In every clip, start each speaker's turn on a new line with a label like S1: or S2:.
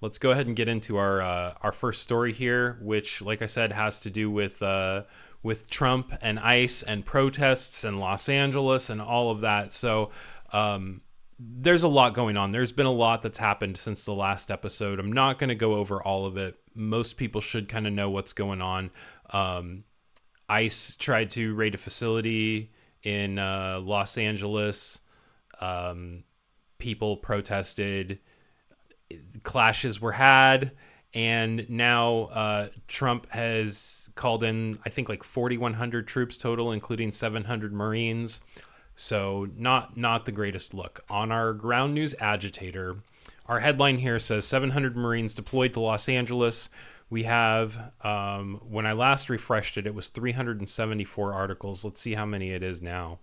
S1: let's go ahead and get into our first story here, which, like I said, has to do with Trump and ICE and protests and Los Angeles and all of that. So there's a lot going on. There's been a lot that's happened since the last episode. I'm not going to go over all of it. Most people should kind of know what's going on. ICE tried to raid a facility in Los Angeles. People protested. Clashes were had. And now Trump has called in, I think, like 4,100 troops total, including 700 Marines. So not the greatest look. On our ground news agitator, our headline here says 700 Marines deployed to Los Angeles. We have, when I last refreshed it, it was 374 articles. Let's see how many it is now.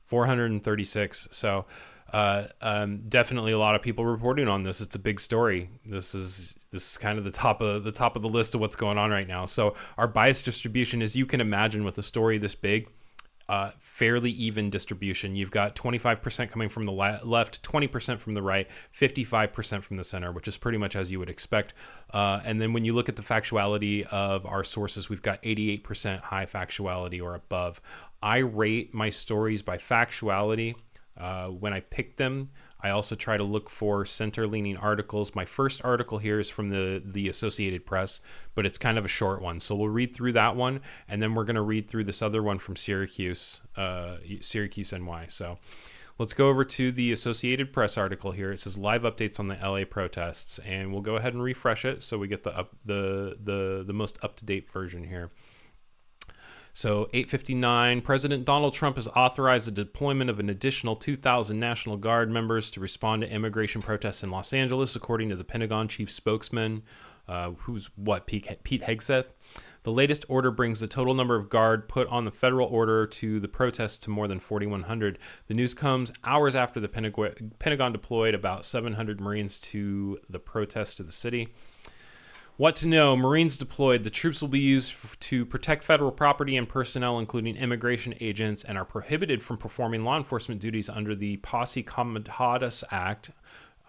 S1: 436. So definitely a lot of people reporting on this. It's a big story. This is kind of the top of the list of what's going on right now. So our bias distribution, as you can imagine, with a story this big, fairly even distribution. You've got 25% coming from the left, 20% from the right, 55% from the center, which is pretty much as you would expect. And then when you look at the factuality of our sources, we've got 88% high factuality or above. I rate my stories by factuality. When I pick them, I also try to look for center-leaning articles. My first article here is from the Associated Press, but it's kind of a short one. So we'll read through that one, and then we're going to read through this other one from Syracuse NY. So let's go over to the Associated Press article here. It says live updates on the LA protests, and we'll go ahead and refresh it so we get the most up-to-date version here. So 8:59, President Donald Trump has authorized the deployment of an additional 2,000 National Guard members to respond to immigration protests in Los Angeles, according to the Pentagon chief spokesman, Pete Hegseth. The latest order brings the total number of guard put on the federal order to the protests to more than 4,100. The news comes hours after the Pentagon deployed about 700 Marines to the protests to the city. What to know? Marines deployed. The troops will be used to protect federal property and personnel, including immigration agents, and are prohibited from performing law enforcement duties under the Posse Comitatus Act.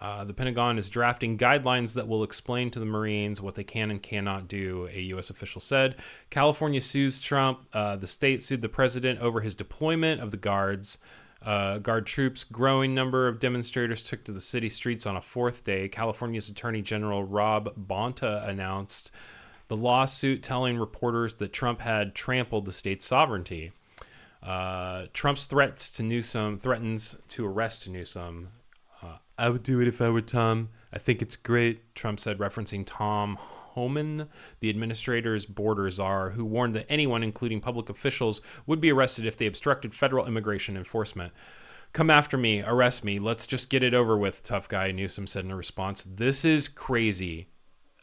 S1: The Pentagon is drafting guidelines that will explain to the Marines what they can and cannot do, a U.S. official said. California sues Trump. The state sued the president over his deployment of the guard troops. Growing number of demonstrators took to the city streets on a fourth day. California's Attorney General Rob Bonta announced the lawsuit, telling reporters that Trump had trampled the state's sovereignty. Trump's threatens to arrest Newsom. I would do it if I were Tom. I think it's great, Trump said, referencing Tom Homan, the administrator's border czar, who warned that anyone, including public officials, would be arrested if they obstructed federal immigration enforcement. Come after me, arrest me, let's just get it over with, tough guy, Newsom said in a response. This is crazy.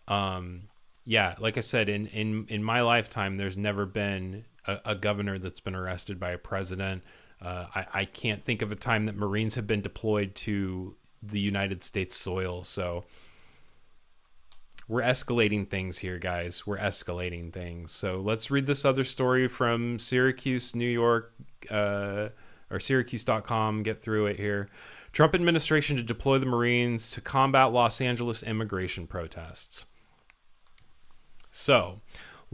S1: Yeah, like I said, in my lifetime, there's never been a governor that's been arrested by a president. I can't think of a time that Marines have been deployed to the United States soil, so we're escalating things here, guys. We're escalating things. So let's read this other story from Syracuse, New York, or Syracuse.com. Get through it here. Trump administration to deploy the Marines to combat Los Angeles immigration protests. So,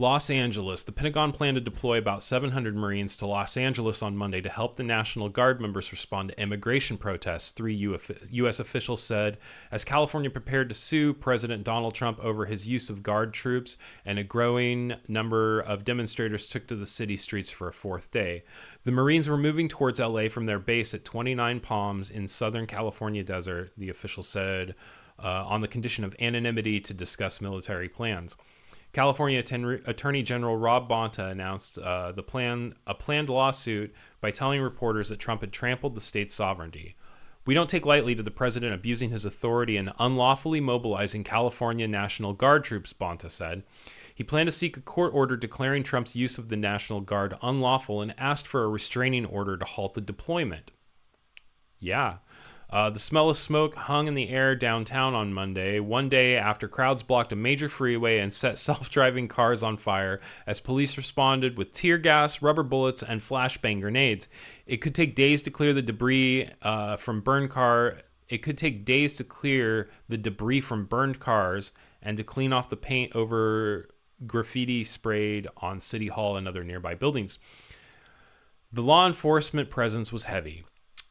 S1: Los Angeles. The Pentagon planned to deploy about 700 Marines to Los Angeles on Monday to help the National Guard members respond to immigration protests, 3 U.S. officials said, as California prepared to sue President Donald Trump over his use of Guard troops, and a growing number of demonstrators took to the city streets for a fourth day. The Marines were moving towards L.A. from their base at 29 Palms in Southern California desert, the official said, on the condition of anonymity to discuss military plans. California Attorney General Rob Bonta announced a planned lawsuit by telling reporters that Trump had trampled the state's sovereignty. We don't take lightly to the president abusing his authority and unlawfully mobilizing California National Guard troops, Bonta said. He planned to seek a court order declaring Trump's use of the National Guard unlawful and asked for a restraining order to halt the deployment. Yeah. The smell of smoke hung in the air downtown on Monday, one day after crowds blocked a major freeway and set self-driving cars on fire as police responded with tear gas, rubber bullets, and flashbang grenades. It could take days to clear the debris from burned car It could take days to clear the debris from burned cars and to clean off the paint over graffiti sprayed on City Hall and other nearby buildings. The law enforcement presence was heavy,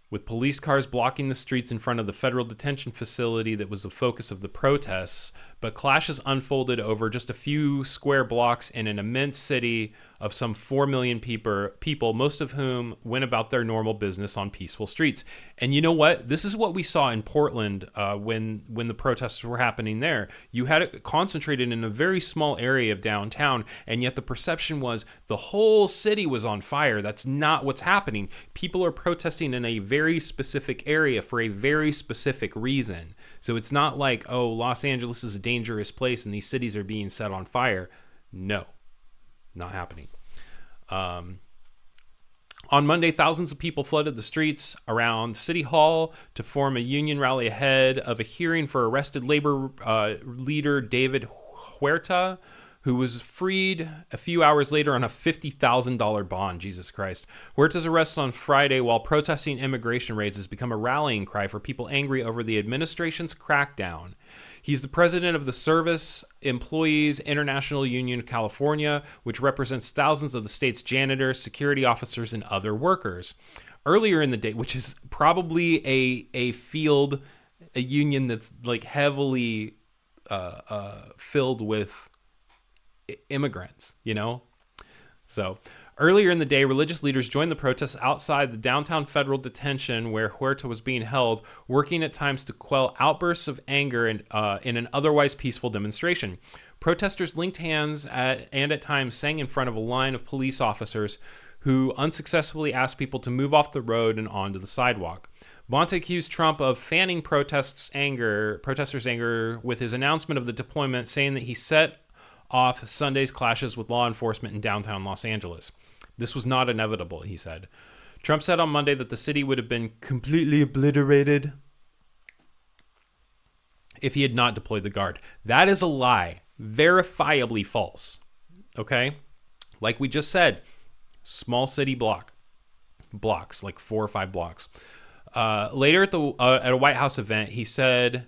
S1: with police cars blocking the streets in front of the federal detention facility that was the focus of the protests, but clashes unfolded over just a few square blocks in an immense city of some 4 million people, most of whom went about their normal business on peaceful streets. And you know what? This is what we saw in Portland when the protests were happening there. You had it concentrated in a very small area of downtown, and yet the perception was the whole city was on fire. That's not what's happening. People are protesting in a very specific area for a very specific reason. So it's not like, oh, Los Angeles is a dangerous place and these cities are being set on fire. No, not happening. On Monday, thousands of people flooded the streets around City Hall to form a union rally ahead of a hearing for arrested labor leader David Huerta, who was freed a few hours later on a $50,000 bond. Jesus Christ. Huerta's arrest on Friday while protesting immigration raids has become a rallying cry for people angry over the administration's crackdown. He's the president of the Service Employees International Union of California, which represents thousands of the state's janitors, security officers, and other workers. Earlier in the day, which is probably a union that's like heavily filled with immigrants, you know? So earlier in the day, religious leaders joined the protests outside the downtown federal detention where Huerta was being held, working at times to quell outbursts of anger in an otherwise peaceful demonstration. Protesters linked hands and at times sang in front of a line of police officers who unsuccessfully asked people to move off the road and onto the sidewalk. Bonta accused Trump of fanning protesters' anger with his announcement of the deployment, saying that he set off Sunday's clashes with law enforcement in downtown Los Angeles. This was not inevitable, he said. Trump said on Monday that the city would have been completely obliterated if he had not deployed the guard. That is a lie. Verifiably false. Okay? Like we just said, small city blocks, like 4 or 5 blocks. Later at a White House event, he said,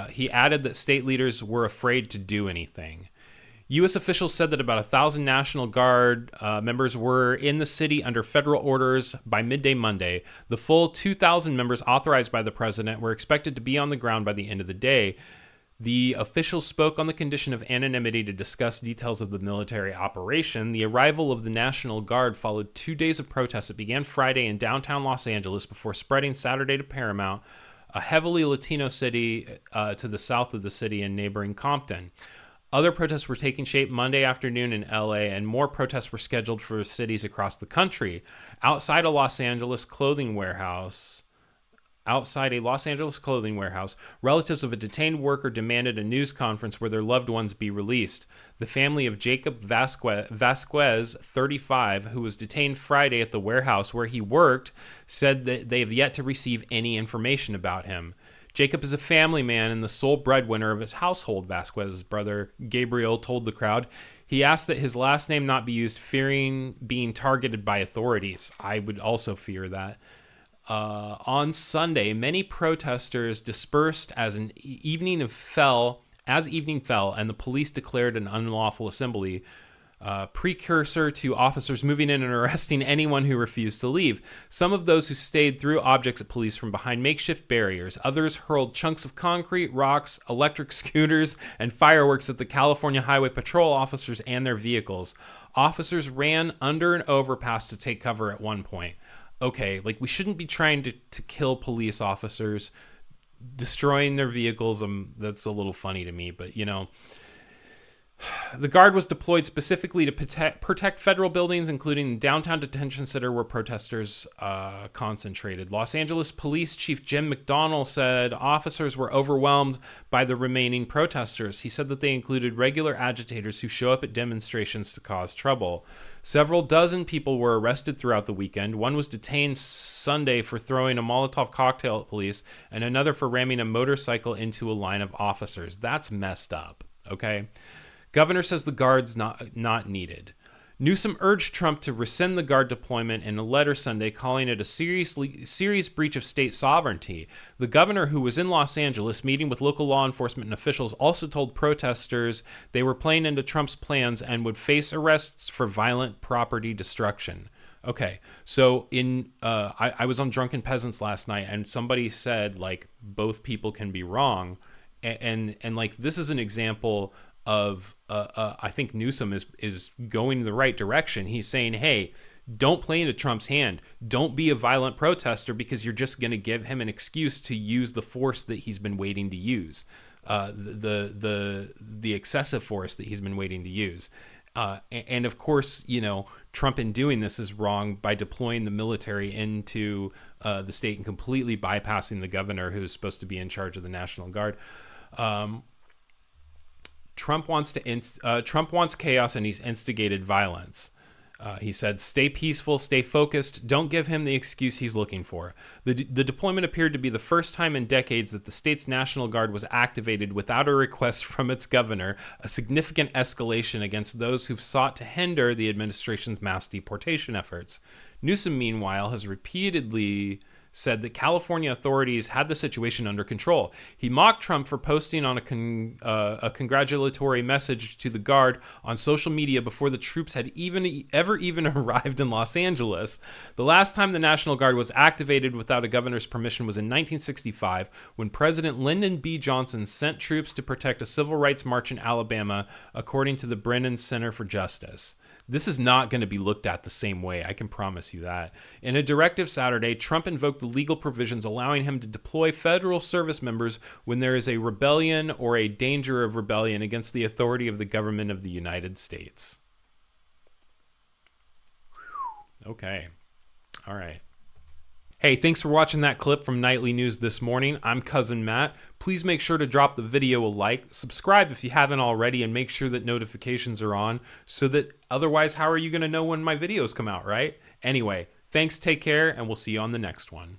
S1: he added that state leaders were afraid to do anything. U.S. officials said that about 1,000 National Guard members were in the city under federal orders by midday Monday. The full 2,000 members authorized by the president were expected to be on the ground by the end of the day. The officials spoke on the condition of anonymity to discuss details of the military operation. The arrival of the National Guard followed 2 days of protests that began Friday in downtown Los Angeles before spreading Saturday to Paramount, a heavily Latino city to the south of the city in neighboring Compton. Other protests were taking shape Monday afternoon in LA, and more protests were scheduled for cities across the country. Outside a Los Angeles clothing warehouse, relatives of a detained worker demanded a news conference where their loved ones be released. The family of Jacob Vasquez, 35, who was detained Friday at the warehouse where he worked, said that they have yet to receive any information about him. Jacob is a family man and the sole breadwinner of his household, Vasquez's brother Gabriel told the crowd. He asked that his last name not be used, fearing being targeted by authorities. I would also fear that. On Sunday, many protesters dispersed as evening fell, and the police declared an unlawful assembly, precursor to officers moving in and arresting anyone who refused to leave. Some of those who stayed threw objects at police from behind makeshift barriers. Others hurled chunks of concrete, rocks, electric scooters, and fireworks at the California Highway Patrol officers and their vehicles. Officers ran under an overpass to take cover at one point. Okay, like we shouldn't be trying to kill police officers, destroying their vehicles. That's a little funny to me, but you know. The Guard was deployed specifically to protect federal buildings, including the downtown detention center where protesters concentrated. Los Angeles Police Chief Jim McDonnell said officers were overwhelmed by the remaining protesters. He said that they included regular agitators who show up at demonstrations to cause trouble. Several dozen people were arrested throughout the weekend. One was detained Sunday for throwing a Molotov cocktail at police, and another for ramming a motorcycle into a line of officers. That's messed up, okay? Governor says the Guard's not needed. Newsom urged Trump to rescind the Guard deployment in a letter Sunday, calling it a serious breach of state sovereignty. The governor, who was in Los Angeles meeting with local law enforcement and officials, also told protesters they were playing into Trump's plans and would face arrests for violent property destruction. Okay, so I was on Drunken Peasants last night, and somebody said, like, both people can be wrong, and like, this is an example of I think Newsom is going in the right direction. He's saying, hey, don't play into Trump's hand. Don't be a violent protester, because you're just going to give him an excuse to use the force that he's been waiting to use, the excessive force that he's been waiting to use. And of course, Trump in doing this is wrong by deploying the military into the state and completely bypassing the governor, who's supposed to be in charge of the National Guard. Trump wants chaos, and he's instigated violence. He said, stay peaceful, stay focused, don't give him the excuse he's looking for. The deployment appeared to be the first time in decades that the state's National Guard was activated without a request from its governor, a significant escalation against those who've sought to hinder the administration's mass deportation efforts. Newsom, meanwhile, has repeatedly said that California authorities had the situation under control. He mocked Trump for posting on a congratulatory message to the Guard on social media before the troops had ever arrived in Los Angeles. The last time the National Guard was activated without a governor's permission was in 1965, when President Lyndon B. Johnson sent troops to protect a civil rights march in Alabama, according to the Brennan Center for Justice. This is not going to be looked at the same way, I can promise you that. In a directive Saturday, Trump invoked the legal provisions allowing him to deploy federal service members when there is a rebellion or a danger of rebellion against the authority of the government of the United States. Okay. All right. Hey, thanks for watching that clip from Nightly News this morning. I'm Cousin Matt. Please make sure to drop the video a like, subscribe if you haven't already, and make sure that notifications are on, so that otherwise, how are you going to know when my videos come out, right? Anyway, thanks, take care, and we'll see you on the next one.